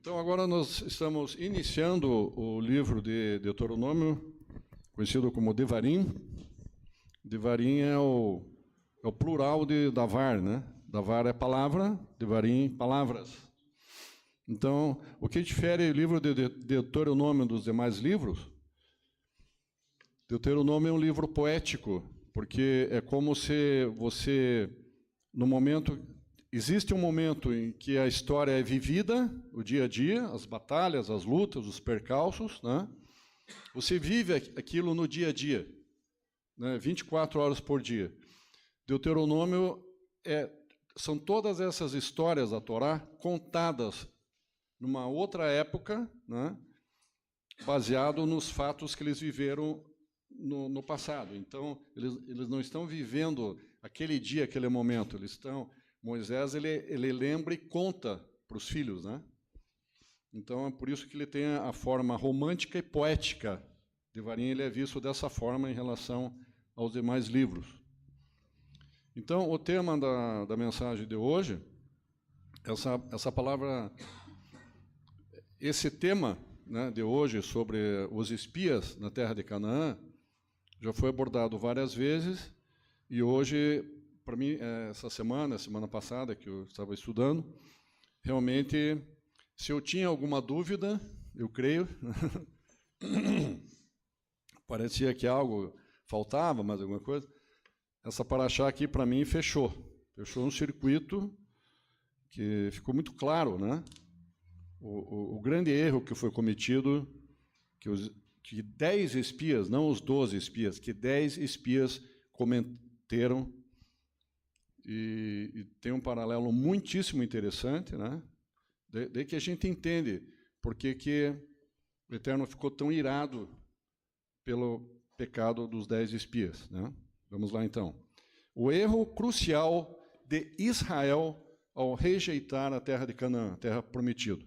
Então, agora nós estamos iniciando o livro de Deuteronômio, conhecido como Devarim. Devarim é o plural de Davar, né? Davar é palavra, Devarim, palavras. Então, o que difere o livro de Deuteronômio dos demais livros? Deuteronômio é um livro poético, porque é como se você, no momento... Existe um momento em que a história é vivida, o dia a dia, as batalhas, as lutas, os percalços, né? Você vive aquilo no dia a dia, né? 24 horas por dia. Deuteronômio são todas essas histórias da Torá contadas numa outra época, né? Baseado nos fatos que eles viveram no passado. Então, eles não estão vivendo aquele dia, aquele momento, eles estão... Moisés, ele lembra e conta para os filhos, né? Então, é por isso que ele tem a forma romântica e poética. Devarim, ele é visto dessa forma em relação aos demais livros. Então, o tema da mensagem de hoje, essa palavra, esse tema, né, de hoje sobre os espias na terra de Canaã, já foi abordado várias vezes, e hoje... Para mim, essa semana passada, que eu estava estudando, realmente, se eu tinha alguma dúvida, eu creio, parecia que algo faltava, mais alguma coisa, essa paraxá aqui, para mim, fechou um circuito que ficou muito claro, né? O grande erro que foi cometido, que 10 espias, não os 12 espias, que 10 espias cometeram. E tem um paralelo muitíssimo interessante, né? De que a gente entende por que o Eterno ficou tão irado pelo pecado dos 10 espias, né? Vamos lá, então. O erro crucial de Israel ao rejeitar a terra de Canaã, a terra prometida.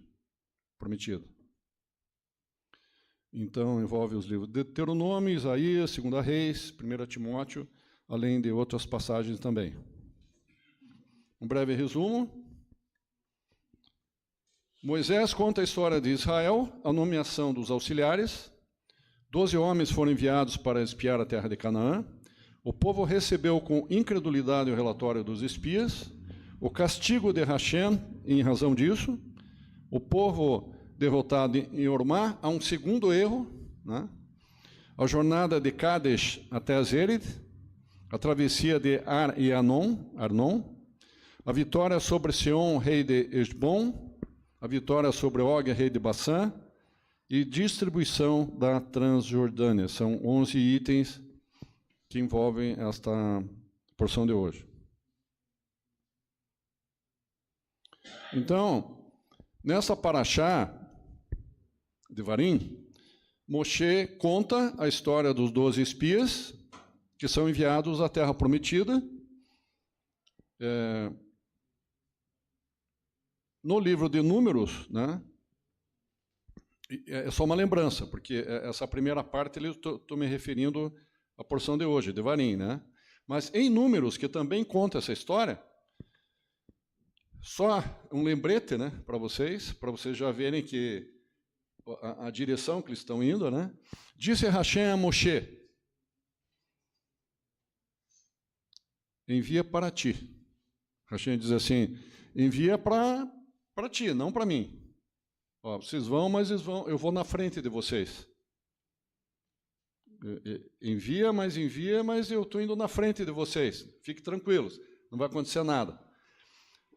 Então, envolve os livros de Deuteronômio, Isaías, 2 Reis, 1 Timóteo, além de outras passagens também. Um breve resumo. Moisés conta a história de Israel, a nomeação dos auxiliares. 12 homens foram enviados para espiar a terra de Canaã. O povo recebeu com incredulidade o relatório dos espias. O castigo de Hashem em razão disso. O povo derrotado em Ormá. Há um segundo erro, né? A jornada de Kadesh até Zered. A travessia de Ar e Arnon. A vitória sobre Seom, rei de Esbom, a vitória sobre Og, rei de Bassã, e distribuição da Transjordânia. São 11 itens que envolvem esta porção de hoje. Então, nessa paraxá de Devarim, Moshe conta a história dos 12 espias que são enviados à Terra Prometida. No livro de Números, né, é só uma lembrança, porque essa primeira parte eu estou me referindo à porção de hoje, Devarim, né? Mas em Números, que também conta essa história, só um lembrete, né, para vocês já verem que a direção que eles estão indo, né? Disse Hashem a Moshe: envia para ti. Hashem diz assim: envia para ti, não para mim. Ó, vocês vão, mas eu vou na frente de vocês. Envia, mas eu estou indo na frente de vocês. Fiquem tranquilos, não vai acontecer nada.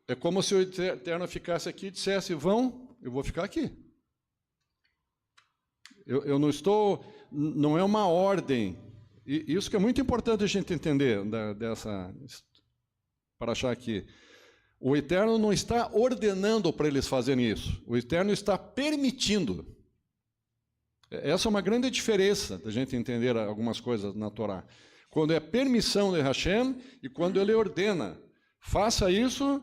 É como se o Eterno ficasse aqui e dissesse: vão, eu vou ficar aqui. Eu não estou, não é uma ordem. E isso que é muito importante a gente entender dessa paraxá aqui. O Eterno não está ordenando para eles fazerem isso. O Eterno está permitindo. Essa é uma grande diferença da gente entender algumas coisas na Torá. Quando é permissão de Hashem e quando ele ordena. Faça isso,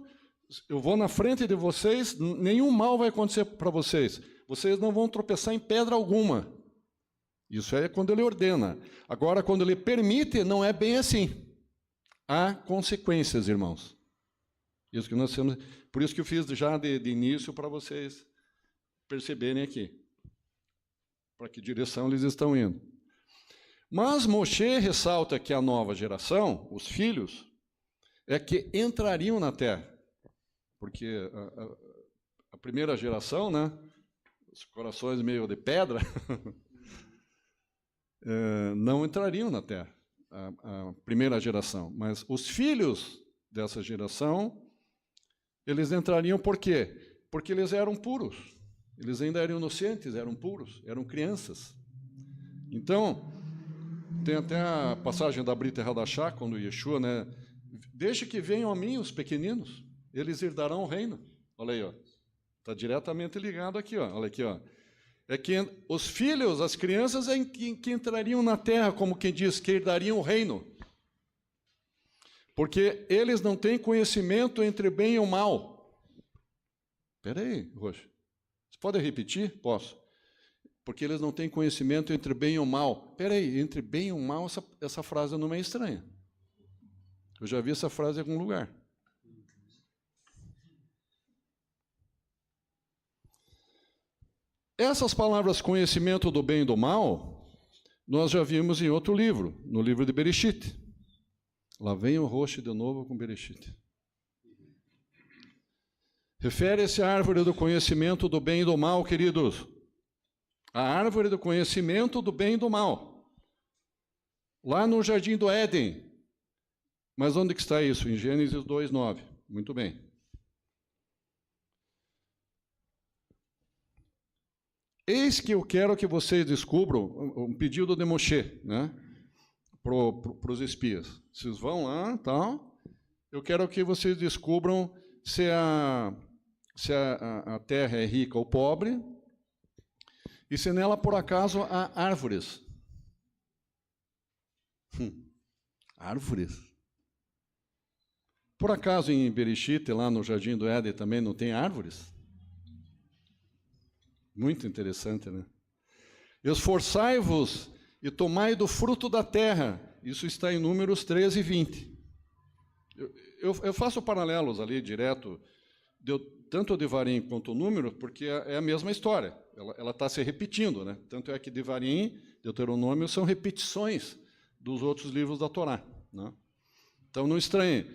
eu vou na frente de vocês, nenhum mal vai acontecer para vocês. Vocês não vão tropeçar em pedra alguma. Isso é quando ele ordena. Agora, quando ele permite, não é bem assim. Há consequências, irmãos. Isso que nós temos, por isso que eu fiz já de início para vocês perceberem aqui para que direção eles estão indo. Mas Moshe ressalta que a nova geração, os filhos, é que entrariam na terra. Porque a primeira geração, né, os corações meio de pedra, não entrariam na terra, a primeira geração. Mas os filhos dessa geração, eles entrariam por quê? Porque eles eram puros. Eles ainda eram inocentes, eram puros, eram crianças. Então, tem até a passagem da Brita Hadashah, quando Yeshua, né, deixe que venham a mim os pequeninos, eles herdarão o reino. Olha aí, ó. Está diretamente ligado aqui, ó. Olha aqui, ó. É que os filhos, as crianças, é que entrariam na terra, como quem diz, que herdariam o reino. Porque eles não têm conhecimento entre bem e o mal. Espera aí, Rocha. Você pode repetir? Posso. Porque eles não têm conhecimento entre bem e o mal. Espera aí, entre bem e o mal, essa frase não é estranha. Eu já vi essa frase em algum lugar. Essas palavras conhecimento do bem e do mal, nós já vimos em outro livro, no livro de Bereshit. Lá vem o Roche de novo com Bereshit. Refere-se à árvore do conhecimento do bem e do mal, queridos. A árvore do conhecimento do bem e do mal. Lá no Jardim do Éden. Mas onde que está isso? Em Gênesis 2:9. Muito bem. Eis que eu quero que vocês descubram um pedido de Moshe, né, para os espias. Vocês vão lá, tal. Eu quero que vocês descubram se a terra é rica ou pobre, e se nela, por acaso, há árvores. Árvores? Por acaso, em Bereshit, lá no Jardim do Éden, também não tem árvores? Muito interessante, né? Esforçai-vos e tomai do fruto da terra. Isso está em Números 13 e 20. Eu faço paralelos ali, direto, tanto o Devarim quanto o Número, porque é a mesma história. Ela está se repetindo, né? Tanto é que Devarim, Deuteronômio, são repetições dos outros livros da Torá, né? Então, não estranhe.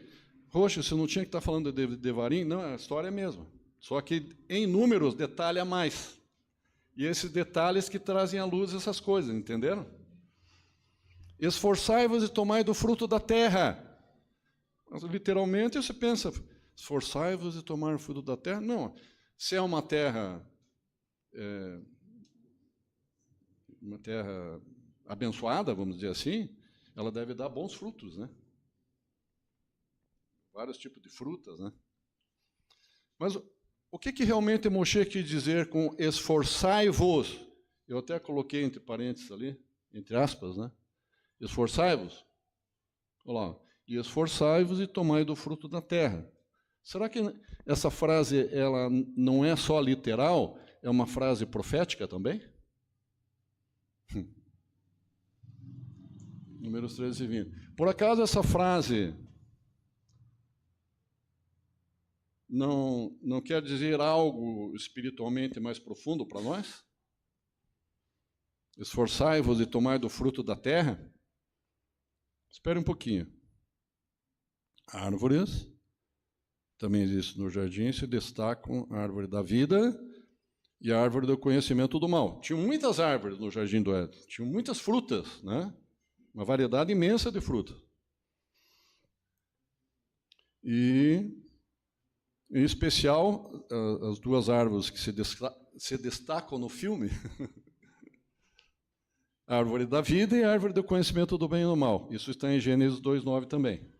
Roxa, você não tinha que estar falando de Devarim? Não, a história é a mesma. Só que em Números detalha mais. E esses detalhes que trazem à luz essas coisas, entenderam? Esforçai-vos e tomai do fruto da terra. Mas, literalmente, você pensa, esforçai-vos e tomai o fruto da terra? Não, se é uma terra abençoada, vamos dizer assim, ela deve dar bons frutos, né? Vários tipos de frutas, né? Mas o que realmente Moshe quis dizer com esforçai-vos? Eu até coloquei entre parênteses ali, entre aspas, né? Esforçai-vos. Olha lá. E esforçai-vos e tomai do fruto da terra. Será que essa frase ela não é só literal? É uma frase profética também? Números 13 e 20. Por acaso essa frase não quer dizer algo espiritualmente mais profundo para nós? Esforçai-vos e tomai do fruto da terra? Espere um pouquinho. Árvores, também existe no jardim, se destacam a árvore da vida e a árvore do conhecimento do mal. Tinham muitas árvores no jardim do Éden, tinham muitas frutas, né? Uma variedade imensa de frutas. E, em especial, as duas árvores que se destacam no filme, a árvore da vida e a árvore do conhecimento do bem e do mal. Isso está em Gênesis 2:9 também.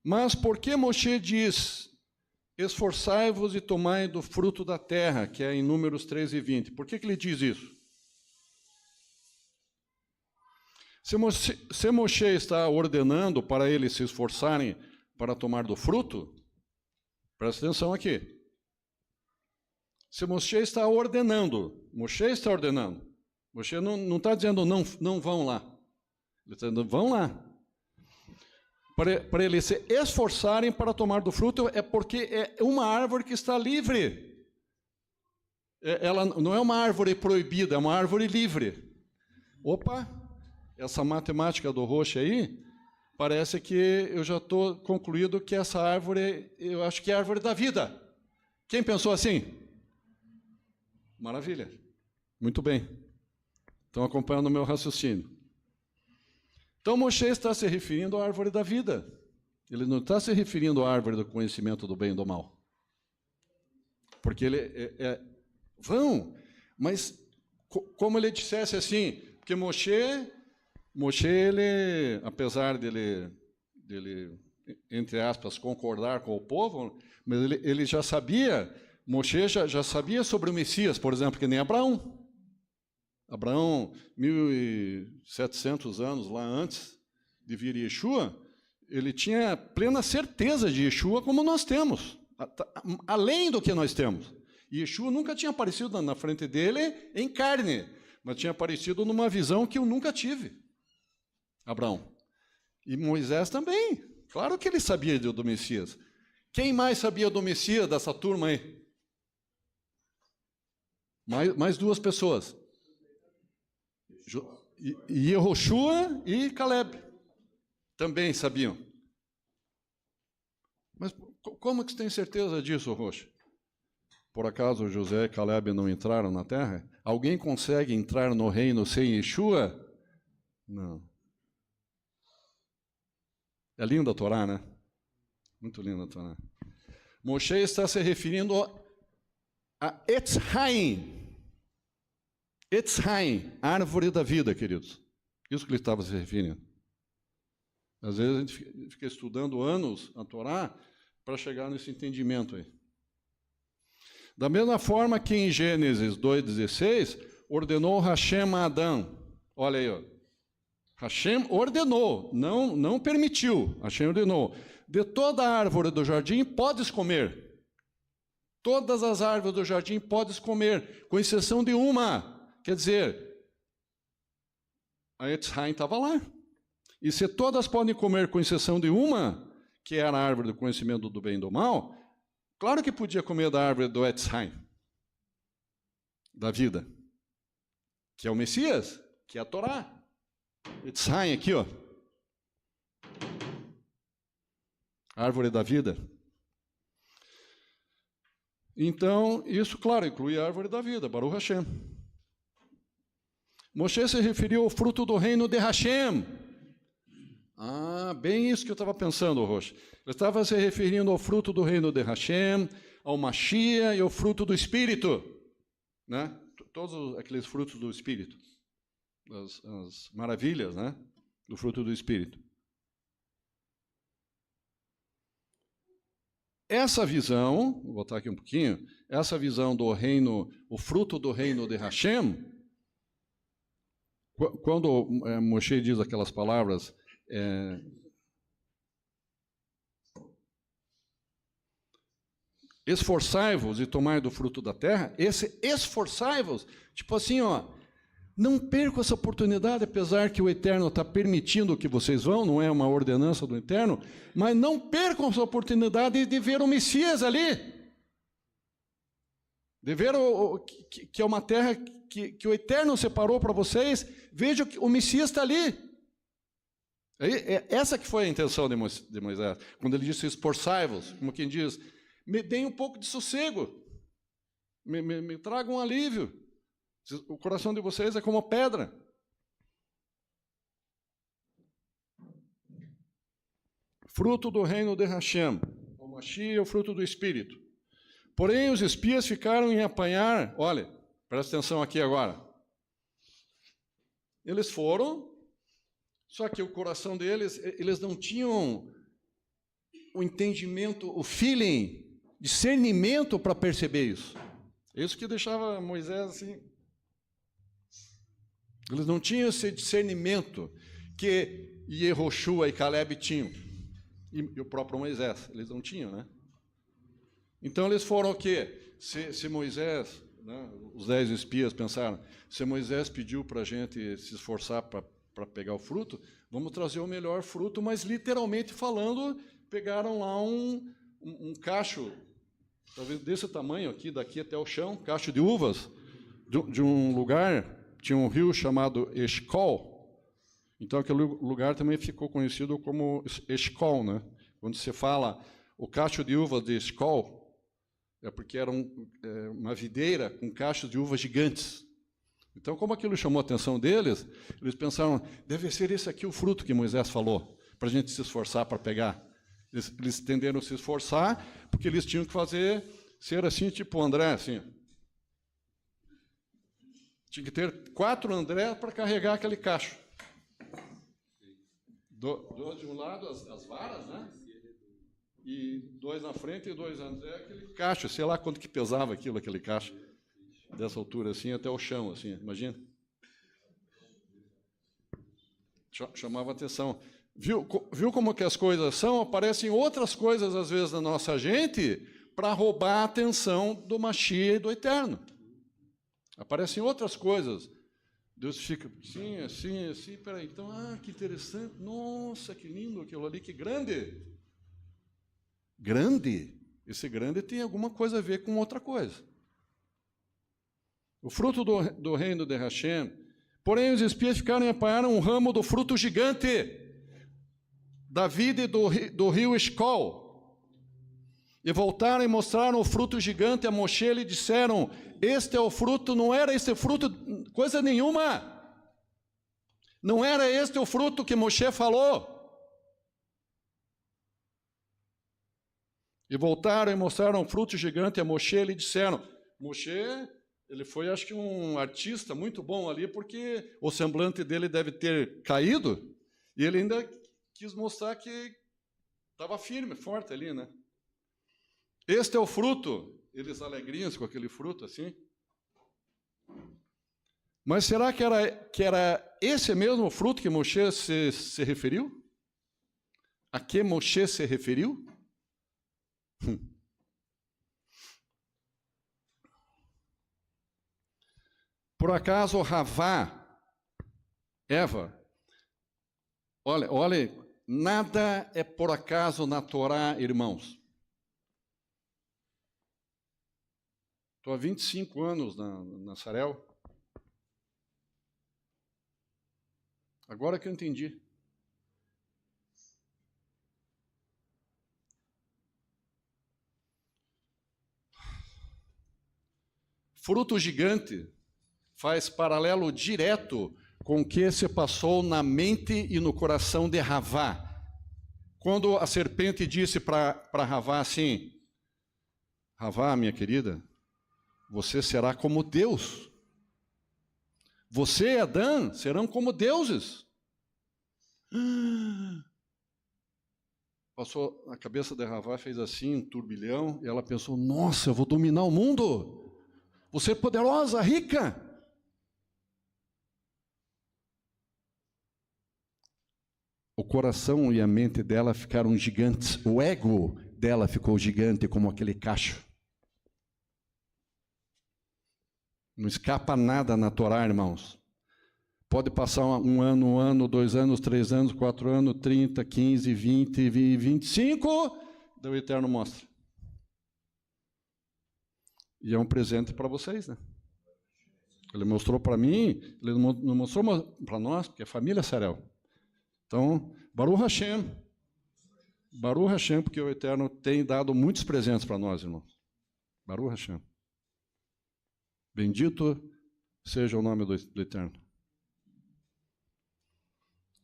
Mas por que Moshe diz, esforçai-vos e tomai do fruto da terra, que é em Números 13 e 20? Por que ele diz isso? Se Moshe está ordenando para eles se esforçarem para tomar do fruto, presta atenção aqui. Se Moshe está ordenando, Moshe não está dizendo não vão lá. Ele está dizendo vão lá. Para eles se esforçarem para tomar do fruto é porque é uma árvore que está livre. ela não é uma árvore proibida, é uma árvore livre. Opa, essa matemática do Roche aí, parece que eu já estou concluído que essa árvore, eu acho que é a árvore da vida. Quem pensou assim? Maravilha. Muito bem. Estão acompanhando o meu raciocínio. Então, Moshe está se referindo à árvore da vida. Ele não está se referindo à árvore do conhecimento do bem e do mal. Porque ele vão, mas como ele dissesse assim, porque Moshe, ele, apesar dele, entre aspas, concordar com o povo, mas ele já sabia, Moshe já sabia sobre o Messias, por exemplo, que nem Abraão. Abraão, 1.700 anos lá antes de vir Yeshua, ele tinha plena certeza de Yeshua como nós temos, além do que nós temos. Yeshua nunca tinha aparecido na frente dele em carne, mas tinha aparecido numa visão que eu nunca tive, Abraão. E Moisés também, claro que ele sabia do Messias. Quem mais sabia do Messias dessa turma aí? Mais duas pessoas. Yehoshua e Caleb também sabiam. Mas como que você tem certeza disso, Rocha? Por acaso José e Caleb não entraram na terra? Alguém consegue entrar no reino sem Yeshua? Não. É linda a Torá, né? Muito linda a Torá. Moshe está se referindo a Etz Haim. Etz Haim, árvore da vida, queridos. Isso que ele estava se referindo. Às vezes a gente fica estudando anos a Torá para chegar nesse entendimento aí. Da mesma forma que em Gênesis 2,16, ordenou Hashem a Adão. Olha aí, ó. Hashem ordenou, não permitiu. Hashem ordenou. De toda a árvore do jardim podes comer. Todas as árvores do jardim podes comer, com exceção de uma. Quer dizer, a Etz Haim estava lá. E se todas podem comer, com exceção de uma, que era a árvore do conhecimento do bem e do mal, claro que podia comer da árvore do Etz Haim, da vida, que é o Messias, que é a Torá. Etz Haim aqui, ó. Árvore da vida. Então, isso, claro, inclui a árvore da vida, Baruch Hashem. Moshe se referiu ao fruto do reino de Hashem. Ah, bem isso que eu estava pensando, Rocha. Ele estava se referindo ao fruto do reino de Hashem, ao Mashiach e ao fruto do Espírito. Né? Todos aqueles frutos do Espírito. As maravilhas, né? Do fruto do Espírito. Essa visão, vou voltar aqui um pouquinho, essa visão do reino, o fruto do reino de Hashem, quando Moshe diz aquelas palavras, esforçai-vos e tomai do fruto da terra, esse esforçai-vos, tipo assim, ó, não percam essa oportunidade, apesar que o Eterno está permitindo que vocês vão, não é uma ordenança do Eterno, mas não percam essa oportunidade de ver o Messias ali, de ver que é uma terra que o Eterno separou para vocês. Vejam que o Messias está ali. Essa que foi a intenção de Moisés, quando ele disse esforçai-vos, como quem diz, me deem um pouco de sossego, me tragam um alívio. O coração de vocês é como pedra. Fruto do reino de Hashem, o Mashiach é o fruto do Espírito. Porém, os espias ficaram em apanhar, olha, presta atenção aqui agora. Eles foram, só que o coração deles, eles não tinham o entendimento, o feeling, discernimento para perceber isso. Isso que deixava Moisés assim. Eles não tinham esse discernimento que Yehoshua e Caleb tinham. E o próprio Moisés, eles não tinham, né? Então eles foram o quê? Se Moisés, né, os 10 espias pensaram, se Moisés pediu para a gente se esforçar para pegar o fruto, vamos trazer o melhor fruto, mas literalmente falando, pegaram lá um cacho talvez desse tamanho aqui, daqui até o chão, cacho de uvas, de um lugar, tinha um rio chamado Eshcol. Então, aquele lugar também ficou conhecido como Eshcol, né? Quando se fala o cacho de uvas de Eshcol, é porque era uma videira com cachos de uvas gigantes. Então, como aquilo chamou a atenção deles, eles pensaram, deve ser esse aqui o fruto que Moisés falou, para a gente se esforçar para pegar. Eles tenderam a se esforçar, porque eles tinham que ser assim, tipo André, assim. Tinha que ter 4 André para carregar aquele cacho. Dois de um lado, as varas, né? E 2 na frente e 2 André, aquele cacho, sei lá quanto que pesava aquele cacho. Dessa altura, assim, até o chão, assim, imagina. Chamava atenção. Viu como que as coisas são? Aparecem outras coisas, às vezes, na nossa gente, para roubar a atenção do Mashiach e do Eterno. Aparecem outras coisas. Deus fica assim, peraí, então, que interessante, nossa, que lindo aquilo ali, que grande. Grande? Esse grande tem alguma coisa a ver com outra coisa. O fruto do reino de Hashem, porém os espias ficaram e apanharam um ramo do fruto gigante da vida do rio Eshcol, e voltaram e mostraram o fruto gigante a Moshe e lhe disseram, este é o fruto, não era esse fruto coisa nenhuma, não era este o fruto que Moshe falou. E voltaram e mostraram o fruto gigante a Moshe e lhe disseram, Moshe, ele foi, acho que, um artista muito bom ali, porque o semblante dele deve ter caído, e ele ainda quis mostrar que estava firme, forte ali, né? Este é o fruto, eles alegrinhos com aquele fruto, assim. Mas será que era esse mesmo fruto que Moshe se referiu? A que Moshe se referiu? Por acaso Ravá, Eva, olha, nada é por acaso na Torá, irmãos. Estou há 25 anos na Sarel. Agora que eu entendi. Fruto gigante faz paralelo direto com o que se passou na mente e no coração de Ravá. Quando a serpente disse para Ravá assim, Ravá, minha querida, você será como Deus. Você e Adão serão como deuses. Passou a cabeça de Ravá, fez assim, um turbilhão, e ela pensou, nossa, eu vou dominar o mundo. Vou ser poderosa, rica. O coração e a mente dela ficaram gigantes. O ego dela ficou gigante como aquele cacho. Não escapa nada na Torá, irmãos. Pode passar um ano, 2 anos, 3 anos, 4 anos, 30, 15, 20, 25, daí o Eterno mostra. E é um presente para vocês, né? Ele mostrou para mim, ele não mostrou para nós, porque é família Sarel. Então, Baruch Hashem, porque o Eterno tem dado muitos presentes para nós, irmãos. Baruch Hashem. Bendito seja o nome do Eterno.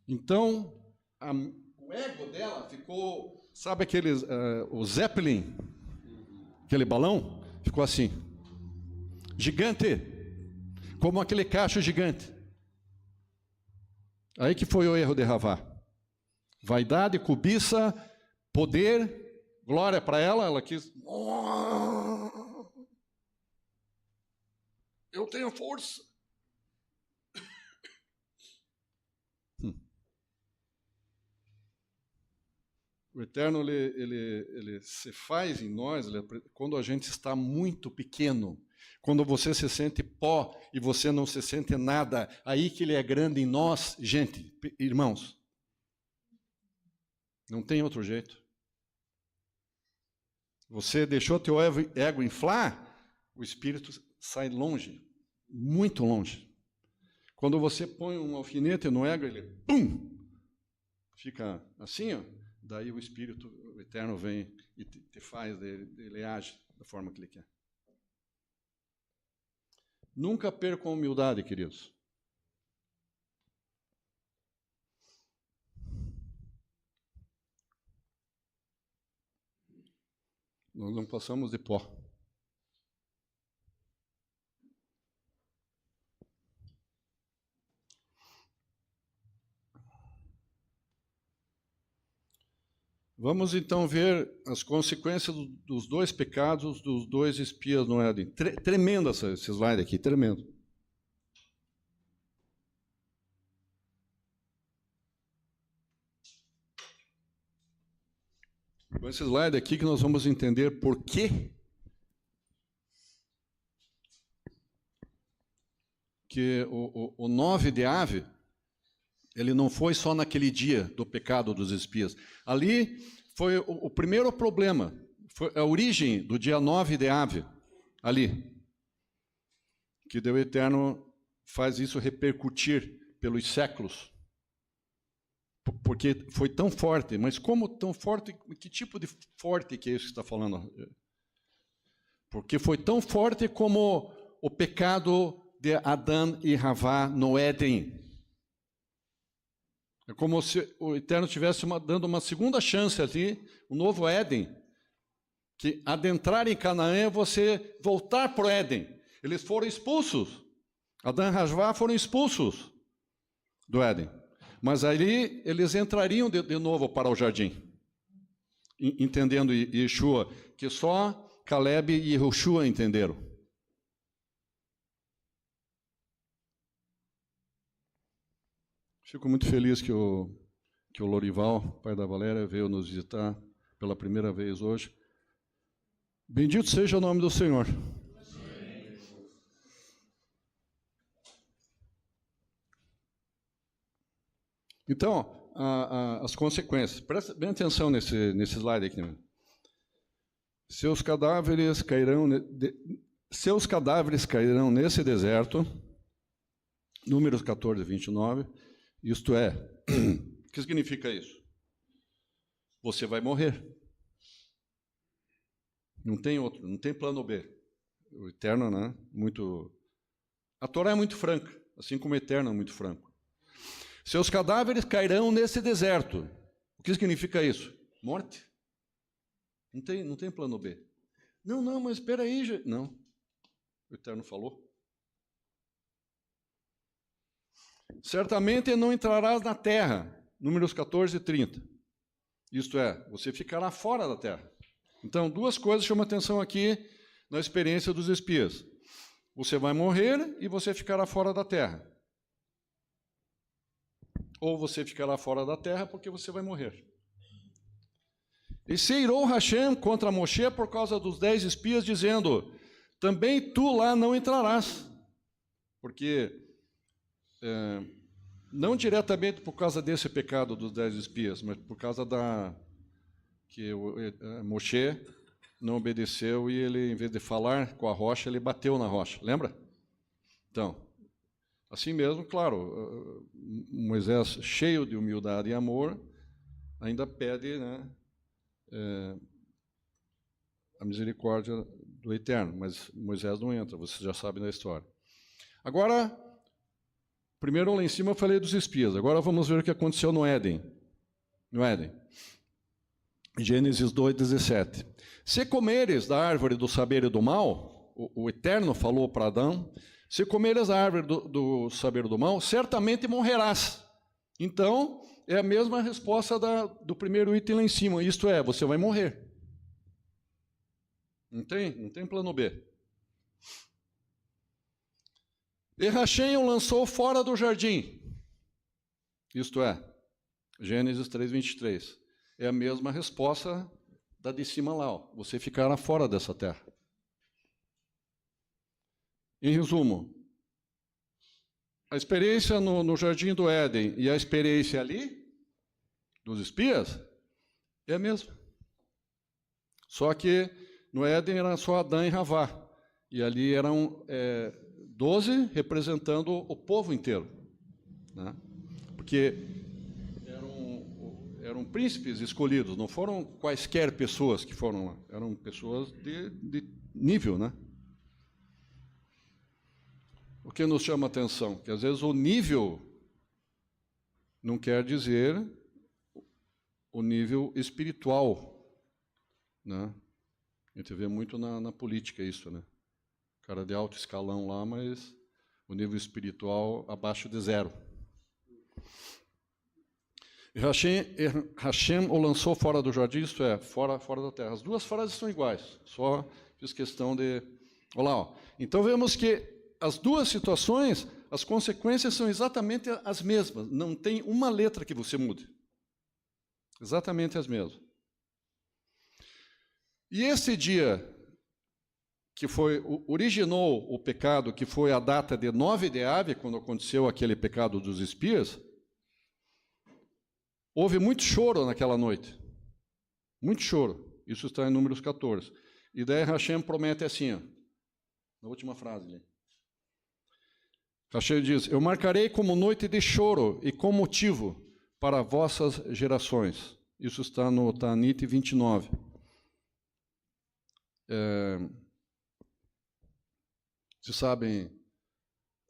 Então, o ego dela ficou, sabe aqueles, o Zeppelin, aquele balão, ficou assim, gigante, como aquele cacho gigante. Aí que foi o erro de Ravá. Vaidade, cobiça, poder, glória para ela quis. Eu tenho força. O Eterno, ele se faz em nós, quando a gente está muito pequeno, quando você se sente pó e você não se sente nada, aí que ele é grande em nós, gente, irmãos. Não tem outro jeito. Você deixou teu ego inflar, o espírito sai longe, muito longe. Quando você põe um alfinete no ego, ele pum, fica assim, ó, daí o espírito o eterno vem e te faz, ele age da forma que ele quer. Nunca percam a humildade, queridos. Nós não passamos de pó. Vamos então ver as consequências dos dois pecados dos dois espias no Éden. Tremendo esse slide aqui, tremendo. Com esse slide aqui que nós vamos entender por quê que o 9 de Ave, ele não foi só naquele dia do pecado dos espias. Ali foi o primeiro problema, foi a origem do dia 9 de Ave, ali. Que Deus Eterno faz isso repercutir pelos séculos. Porque foi tão forte, mas como tão forte, que tipo de forte que é isso que está falando? Porque foi tão forte como o pecado de Adão e Havá no Éden. É como se o Eterno estivesse dando uma segunda chance ali, um novo Éden, que adentrar em Canaã é você voltar para o Éden. Eles foram expulsos. Adão e Havá foram expulsos do Éden. Mas ali eles entrariam de novo para o jardim. Entendendo Yeshua, que só Caleb e Yehoshua entenderam. Fico muito feliz que o Lorival, pai da Valéria, veio nos visitar pela primeira vez hoje. Bendito seja o nome do Senhor. Então, as consequências. Presta bem atenção nesse slide aqui. Seus cadáveres cairão nesse deserto. Números 14, 29. Isto é, o que significa isso? Você vai morrer. Não tem outro, não tem plano B. O Eterno, né? A Torá é muito franca, assim como o Eterno é muito franco. Seus cadáveres cairão nesse deserto. O que significa isso? Morte. Não tem plano B. Não, mas espera aí. Não, o Eterno falou. Certamente não entrarás na terra, Números 14 e 30. Isto é, você ficará fora da terra. Então, duas coisas chamam atenção aqui na experiência dos espias. Você vai morrer e você ficará fora da terra. Ou você ficará fora da terra porque você vai morrer. E se irou Hashem contra Moshe por causa dos 10 espias, dizendo, também tu lá não entrarás. Porque... não diretamente por causa desse pecado dos 10 espias, mas por causa que Moshe não obedeceu e ele, em vez de falar com a rocha, ele bateu na rocha. Lembra? Então, assim mesmo, claro, Moisés, cheio de humildade e amor, ainda pede, né, a misericórdia do Eterno, mas Moisés não entra, vocês já sabem da história. Agora... primeiro lá em cima eu falei dos espias, agora vamos ver o que aconteceu no Éden. No Éden. Gênesis 2:17. Se comeres da árvore do saber e do mal, o Eterno falou para Adão, se comeres da árvore do saber e do mal, certamente morrerás. Então, é a mesma resposta do primeiro item lá em cima, isto é, você vai morrer. Não tem plano B. E Hashem o lançou fora do jardim. Isto é, Gênesis 3:23. É a mesma resposta da de cima lá. Ó. Você ficará fora dessa terra. Em resumo, a experiência no jardim do Éden e a experiência ali, dos espias, é a mesma. Só que no Éden era só Adão e Havá, e ali eram 12 representando o povo inteiro, né? Porque eram príncipes escolhidos, não foram quaisquer pessoas que foram lá, eram pessoas de nível, né? O que nos chama a atenção? Que às vezes o nível não quer dizer o nível espiritual, né? A gente vê muito na política isso, né? Cara de alto escalão lá, mas o nível espiritual abaixo de 0. E Hashem o lançou fora do jardim, isto é, fora da terra. As duas frases são iguais, só fiz questão de... Olha lá, ó. Então vemos que as duas situações, as consequências são exatamente as mesmas. Não tem uma letra que você mude. Exatamente as mesmas. E esse dia que originou o pecado, que foi a data de 9 de Ave, quando aconteceu aquele pecado dos espias, houve muito choro naquela noite. Muito choro. Isso está em Números 14. E daí Hashem promete assim, ó, na última frase ali. Hashem diz, eu marcarei como noite de choro e com motivo para vossas gerações. Isso está no Tanit 29. Vocês sabem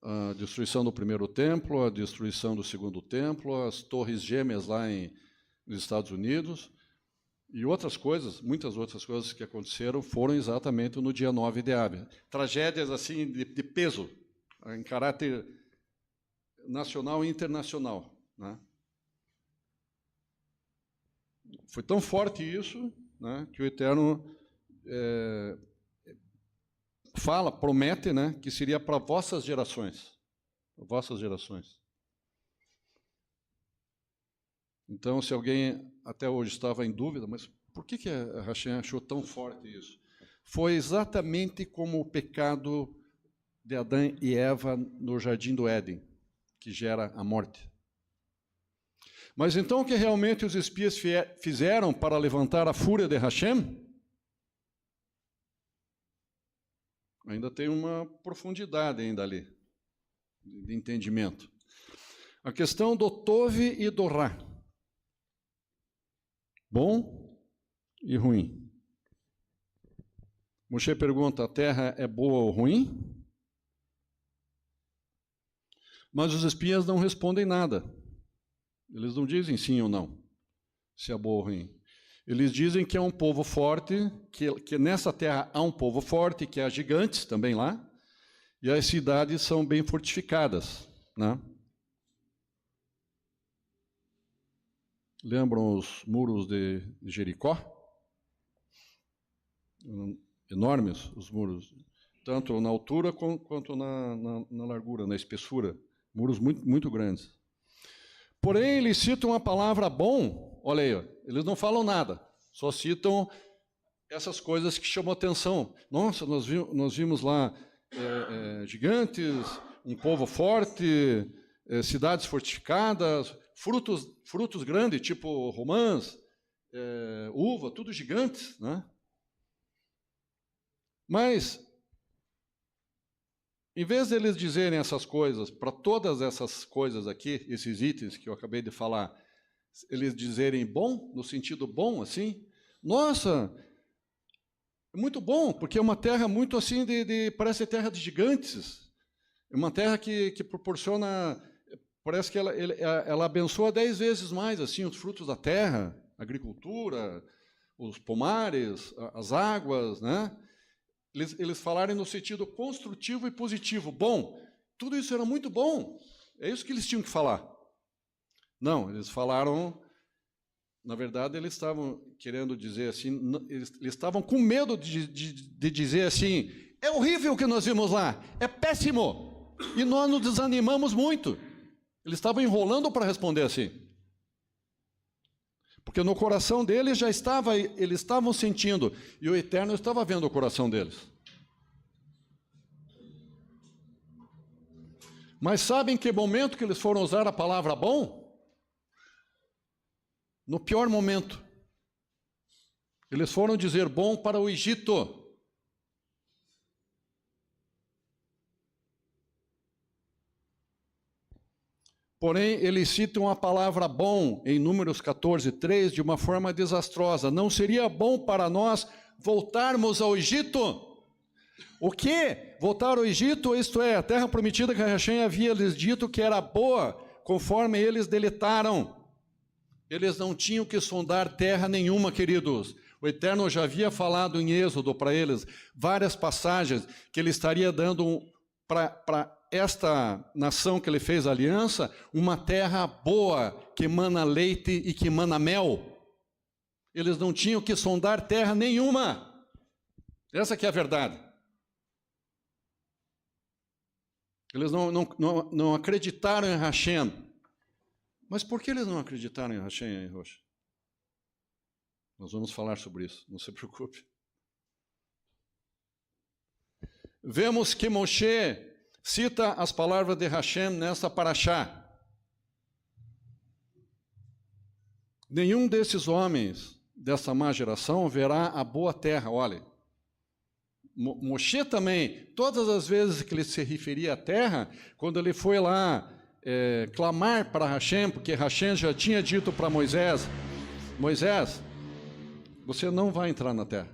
a destruição do primeiro templo, a destruição do segundo templo, as torres gêmeas lá nos Estados Unidos e outras coisas, muitas outras coisas que aconteceram foram exatamente no dia 9 de Ave. Tragédias assim de peso, em caráter nacional e internacional, né? Foi tão forte isso, né, que o Eterno promete, né, que seria para vossas gerações. Vossas gerações. Então, se alguém até hoje estava em dúvida, mas por que a Hashem achou tão forte isso? Foi exatamente como o pecado de Adão e Eva no Jardim do Éden, que gera a morte. Mas então o que realmente os espias fizeram para levantar a fúria de Hashem? Ainda tem uma profundidade ainda ali, de entendimento. A questão do Tove e do Ra. Bom e ruim. Moshe pergunta, a terra é boa ou ruim? Mas os espias não respondem nada. Eles não dizem sim ou não, se é boa ou ruim. Eles dizem que é um povo forte, que nessa terra há um povo forte, que há gigantes também lá, e as cidades são bem fortificadas, né? Lembram os muros de Jericó? Enormes os muros, tanto na altura quanto na largura, na espessura. Muros muito, muito grandes. Porém, eles citam a palavra bom, olha aí, ó, eles não falam nada, só citam essas coisas que chamam atenção. Nossa, nós vimos lá gigantes, um povo forte, cidades fortificadas, frutos grandes, tipo romãs, uva, tudo gigantes, né? Mas, em vez de eles dizerem essas coisas, para todas essas coisas aqui, esses itens que eu acabei de falar, eles dizerem bom, no sentido bom, assim, nossa, é muito bom, porque é uma terra muito assim, parece terra de gigantes, é uma terra que proporciona, parece que ela abençoa 10 vezes mais, assim, os frutos da terra, a agricultura, os pomares, as águas, né? Eles falarem no sentido construtivo e positivo. Bom, tudo isso era muito bom. É isso que eles tinham que falar. Não, eles falaram... Na verdade, eles estavam querendo dizer assim... Eles estavam com medo de dizer assim... É horrível o que nós vimos lá. É péssimo. E nós nos desanimamos muito. Eles estavam enrolando para responder assim. Porque no coração deles eles estavam sentindo, e o Eterno estava vendo o coração deles. Mas sabem que momento que eles foram usar a palavra bom? No pior momento. Eles foram dizer bom para o Egito. Porém, eles citam a palavra bom em Números 14:3 de uma forma desastrosa. Não seria bom para nós voltarmos ao Egito? O que? Voltar ao Egito, isto é, a terra prometida que Hashem havia lhes dito que era boa, conforme eles deletaram. Eles não tinham que sondar terra nenhuma, queridos. O Eterno já havia falado em Êxodo para eles, várias passagens, que ele estaria dando para esta nação que ele fez aliança, uma terra boa, que emana leite e que emana mel. Eles não tinham que sondar terra nenhuma. Essa que é a verdade. Eles não acreditaram em Hashem. Mas por que eles não acreditaram em Hashem, Rocha? Nós vamos falar sobre isso, não se preocupe. Vemos que Moshe cita as palavras de Hashem nessa paraxá. Nenhum desses homens dessa má geração verá a boa terra. Olha, Moshe também, todas as vezes que ele se referia à terra, quando ele foi lá clamar para Hashem, porque Hashem já tinha dito para Moisés, Moisés, você não vai entrar na terra.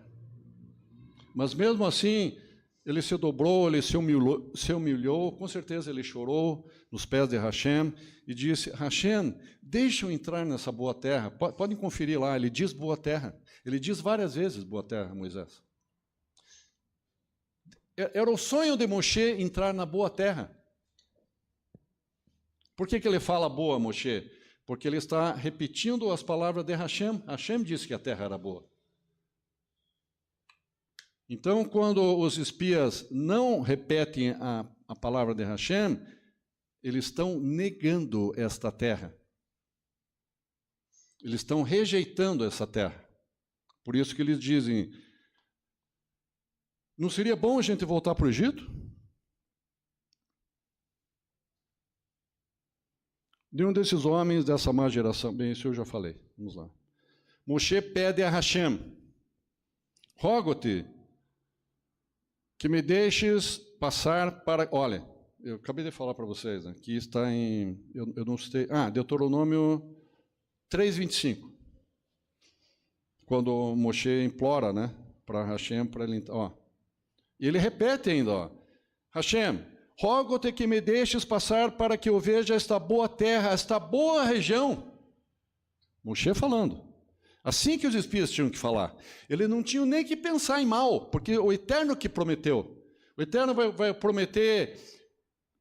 Mas mesmo assim, ele se dobrou, ele se humilhou, com certeza ele chorou nos pés de Hashem e disse, Hashem, deixa eu entrar nessa boa terra. Podem conferir lá, ele diz boa terra. Ele diz várias vezes boa terra, Moisés. Era o sonho de Moshe entrar na boa terra. Por que ele fala boa, Moshe? Porque ele está repetindo as palavras de Hashem. Hashem disse que a terra era boa. Então, quando os espias não repetem a palavra de Hashem, eles estão negando esta terra. Eles estão rejeitando essa terra. Por isso que eles dizem, não seria bom a gente voltar para o Egito? Nenhum desses homens dessa má geração, bem, isso eu já falei, vamos lá. Moshe pede a Hashem, rogo-te que me deixes passar para... Olha, eu acabei de falar para vocês, né, aqui está em... Eu não sei... Deuteronômio 3:25. Quando Moshe implora, né, para Hashem, para ele... E ele repete ainda, Hashem, rogo-te que me deixes passar para que eu veja esta boa terra, esta boa região. Moshe falando. Assim que os espias tinham que falar. Eles não tinham nem que pensar em mal, porque o Eterno que prometeu. O Eterno vai prometer,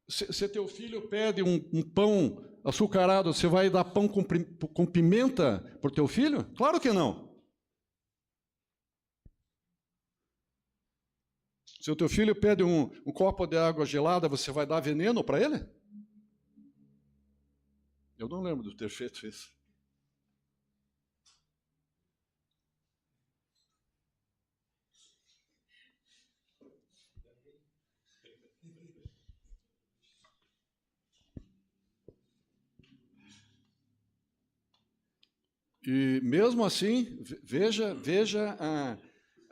se teu filho pede um pão açucarado, você vai dar pão com pimenta para o teu filho? Claro que não. Se o teu filho pede um copo de água gelada, você vai dar veneno para ele? Eu não lembro de ter feito isso. E mesmo assim, veja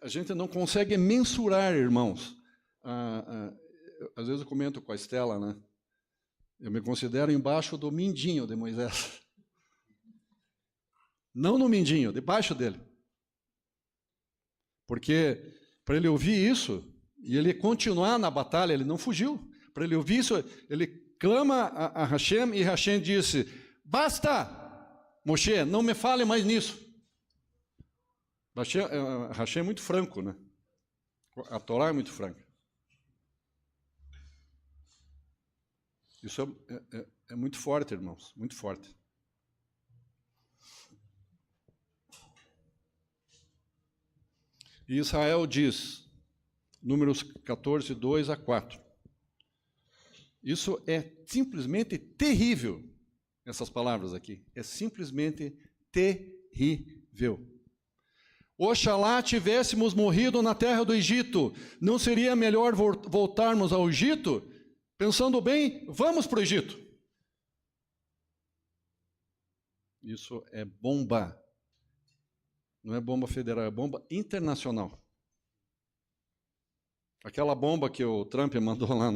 a gente não consegue mensurar, irmãos. Às vezes eu comento com a Estela, né? Eu me considero embaixo do mindinho de Moisés. Não no mindinho, debaixo dele. Porque para ele ouvir isso, e ele continuar na batalha, ele não fugiu. Para ele ouvir isso, ele clama a Hashem, e Hashem disse, basta! Moshe, não me fale mais nisso. Hashem é muito franco, né? A Torá é muito franca. Isso é muito forte, irmãos, muito forte. E Israel diz, Números 14, 2-4. Isso é simplesmente terrível. Essas palavras aqui, é simplesmente terrível. Oxalá tivéssemos morrido na terra do Egito, não seria melhor voltarmos ao Egito? Pensando bem, vamos para o Egito. Isso é bomba. Não é bomba federal, é bomba internacional. Aquela bomba que o Trump mandou lá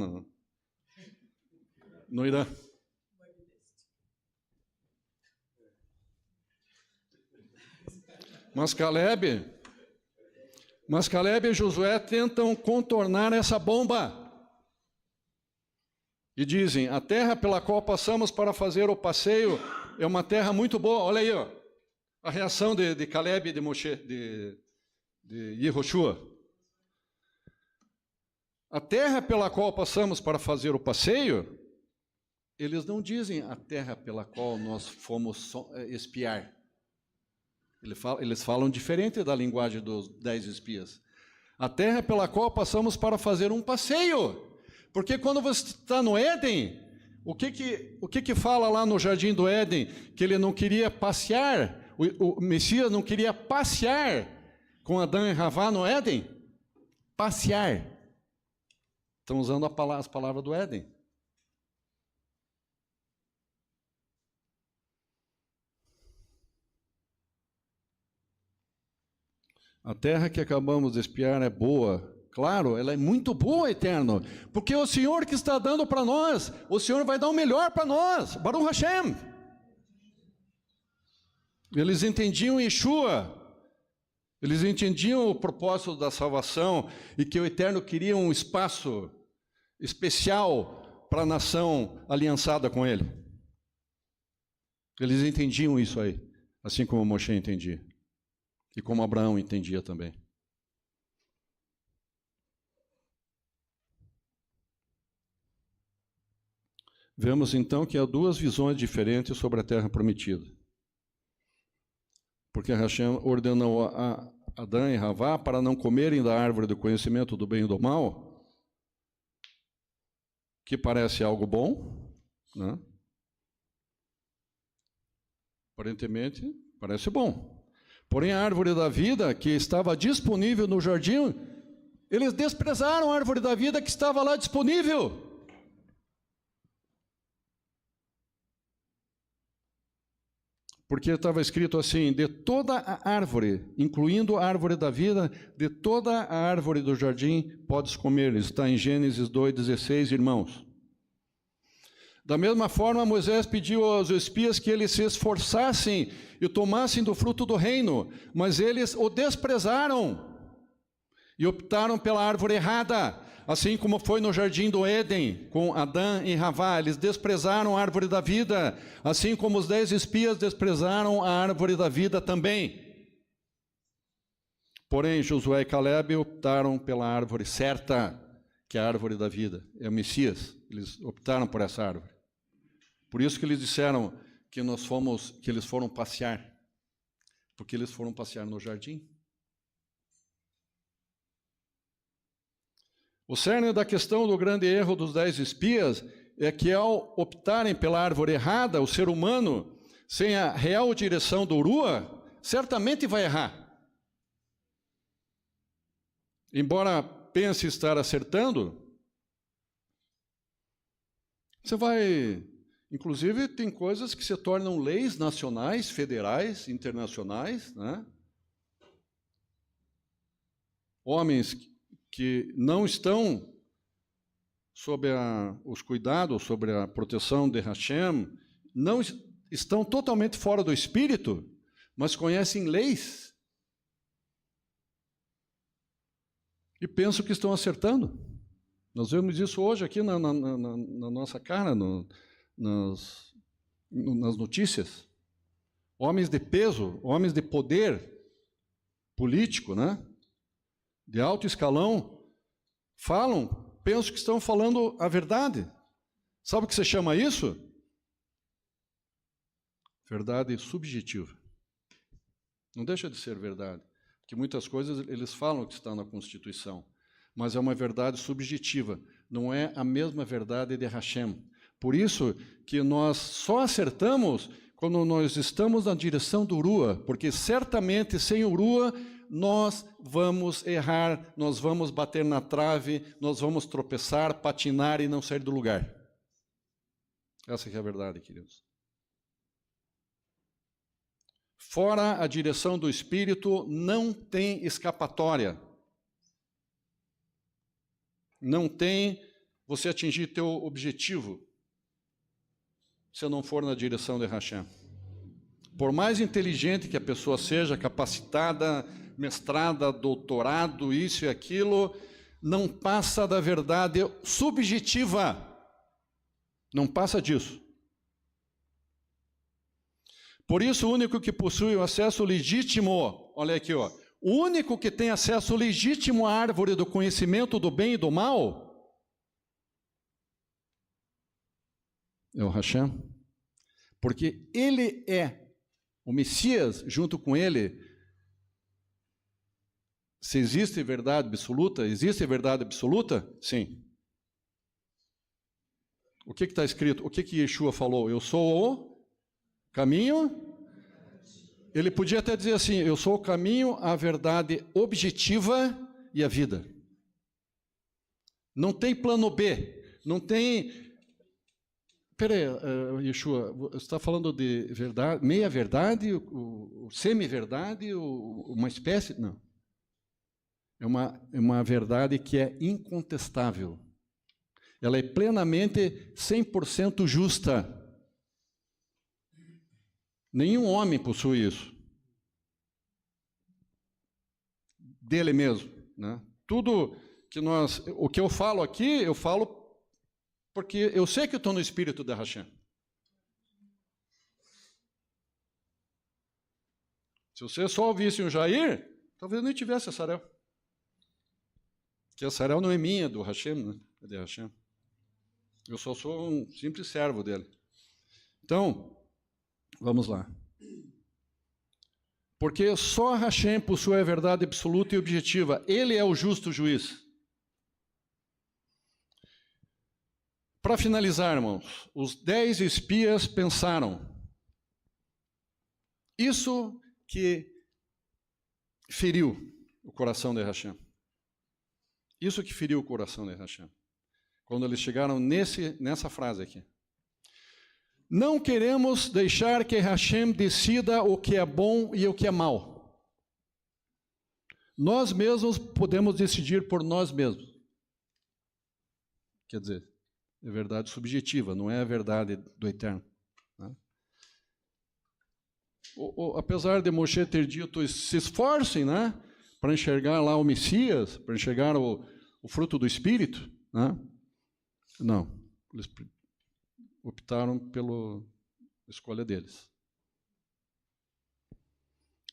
no Irã. Mas Caleb e Josué tentam contornar essa bomba. E dizem, a terra pela qual passamos para fazer o passeio é uma terra muito boa. Olha aí, ó, a reação de Caleb e de Moshe, de Yehoshua. A terra pela qual passamos para fazer o passeio, eles não dizem a terra pela qual nós fomos espiar. Eles falam diferente da linguagem dos 10 espias. A terra pela qual passamos para fazer um passeio. Porque quando você está no Éden, o que fala lá no Jardim do Éden? Que ele não queria passear, o Messias não queria passear com Adão e Havá no Éden? Passear. Estão usando as palavras do Éden. A terra que acabamos de espiar é boa. Claro, ela é muito boa, Eterno, porque é o Senhor que está dando para nós. O Senhor vai dar o melhor para nós. Baruch Hashem. Eles entendiam Yeshua. Eles entendiam o propósito da salvação e que o Eterno queria um espaço especial para a nação aliançada com Ele. Eles entendiam isso aí, assim como Moshe entendia. E como Abraão entendia também. Vemos então que há duas visões diferentes sobre a terra prometida. Porque Hashem ordenou a Adão e Havá para não comerem da árvore do conhecimento do bem e do mal, que parece algo bom, né? Aparentemente, parece bom. Porém, a árvore da vida, que estava disponível no jardim, eles desprezaram a árvore da vida que estava lá disponível. Porque estava escrito assim, de toda a árvore, incluindo a árvore da vida, de toda a árvore do jardim podes comer. Está em Gênesis 2,16, irmãos. Da mesma forma, Moisés pediu aos espias que eles se esforçassem e tomassem do fruto do reino, mas eles o desprezaram e optaram pela árvore errada, assim como foi no jardim do Éden, com Adão e Havá. Eles desprezaram a árvore da vida, assim como os 10 espias desprezaram a árvore da vida também. Porém, Josué e Caleb optaram pela árvore certa, que é a árvore da vida, é o Messias. Eles optaram por essa árvore. Por isso que eles disseram que eles foram passear, porque eles foram passear no jardim. O cerne da questão do grande erro dos 10 espias é que, ao optarem pela árvore errada, o ser humano, sem a real direção do Urua, certamente vai errar. Embora pense estar acertando, você vai... Inclusive, tem coisas que se tornam leis nacionais, federais, internacionais, né? Homens que não estão sob os cuidados, sobre a proteção de Hashem, não estão totalmente fora do espírito, mas conhecem leis e pensam que estão acertando. Nós vemos isso hoje aqui na nossa cara, nas notícias. Homens de peso, homens de poder político, né? De alto escalão, pensam que estão falando a verdade. Sabe o que se chama isso? Verdade subjetiva. Não deixa de ser verdade, porque muitas coisas eles falam que estão na Constituição, mas é uma verdade subjetiva, não é a mesma verdade de Hashem. Por isso que nós só acertamos quando nós estamos na direção do Urua, porque certamente sem Urua nós vamos errar, nós vamos bater na trave, nós vamos tropeçar, patinar e não sair do lugar. Essa que é a verdade, queridos. Fora a direção do Espírito, não tem escapatória. Não tem você atingir teu objetivo se não for na direção de Hashem. Por mais inteligente que a pessoa seja, capacitada, mestrada, doutorado, isso e aquilo, não passa da verdade subjetiva. Não passa disso. Por isso, o único que possui o acesso legítimo, olha aqui, ó, o único que tem acesso legítimo à árvore do conhecimento do bem e do mal é o Hashem. Porque ele é o Messias, junto com ele. Se existe verdade absoluta, existe verdade absoluta? Sim. O que está escrito? O que Yeshua falou? Eu sou o caminho. Ele podia até dizer assim, eu sou o caminho, a verdade objetiva e a vida. Não tem plano B, não tem... Peraí, Yeshua, você está falando de verdade, meia-verdade, o semi-verdade, uma espécie? Não. É uma verdade que é incontestável. Ela é plenamente 100% justa. Nenhum homem possui isso. Dele mesmo, né? Tudo que o que eu falo aqui, eu falo porque eu sei que eu estou no espírito de Hashem. Se você só ouvisse um Jair, talvez nem tivesse a Sarel. Porque a Sarel não é minha, do Hashem, né? É de Hashem. Eu só sou um simples servo dele. Então, vamos lá. Porque só Hashem possui a verdade absoluta e objetiva. Ele é o justo juiz. Para finalizar, irmãos, os 10 espias pensaram. Isso que feriu o coração de Hashem. Isso que feriu o coração de Hashem. Quando eles chegaram nessa frase aqui. Não queremos deixar que Hashem decida o que é bom e o que é mal. Nós mesmos podemos decidir por nós mesmos. Quer dizer, é verdade subjetiva, não é a verdade do Eterno. Né? Apesar de Moshe ter dito, se esforcem, né, para enxergar lá o Messias, para enxergar o fruto do Espírito, né? Não, eles optaram pela escolha deles.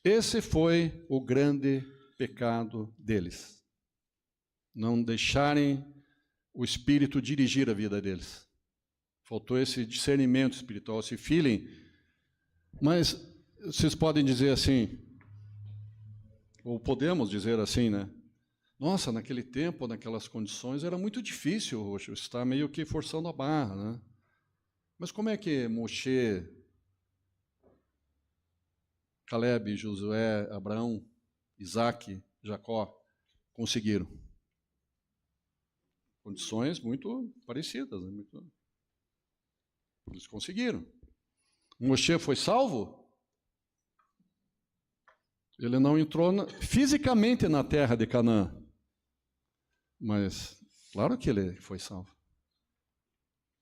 Esse foi o grande pecado deles. Não deixarem o Espírito dirigir a vida deles. Faltou esse discernimento espiritual, esse feeling. Mas vocês podem dizer assim, ou podemos dizer assim, né? Nossa, naquele tempo, naquelas condições, era muito difícil, você está meio que forçando a barra, né? Mas como é que Moshe, Caleb, Josué, Abraão, Isaac, Jacó conseguiram? Condições muito parecidas. Né? Eles conseguiram. Moshe foi salvo? Ele não entrou fisicamente na terra de Canaã. Mas, claro que ele foi salvo.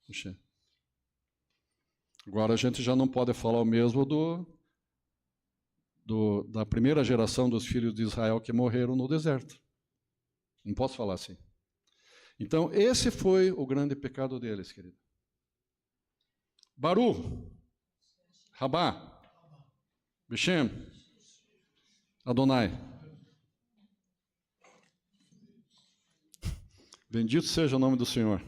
Moshe. Agora a gente já não pode falar o mesmo da primeira geração dos filhos de Israel que morreram no deserto. Não posso falar assim. Então, esse foi o grande pecado deles, querido. Baru, Rabá, Beshem, Adonai. Bendito seja o nome do Senhor.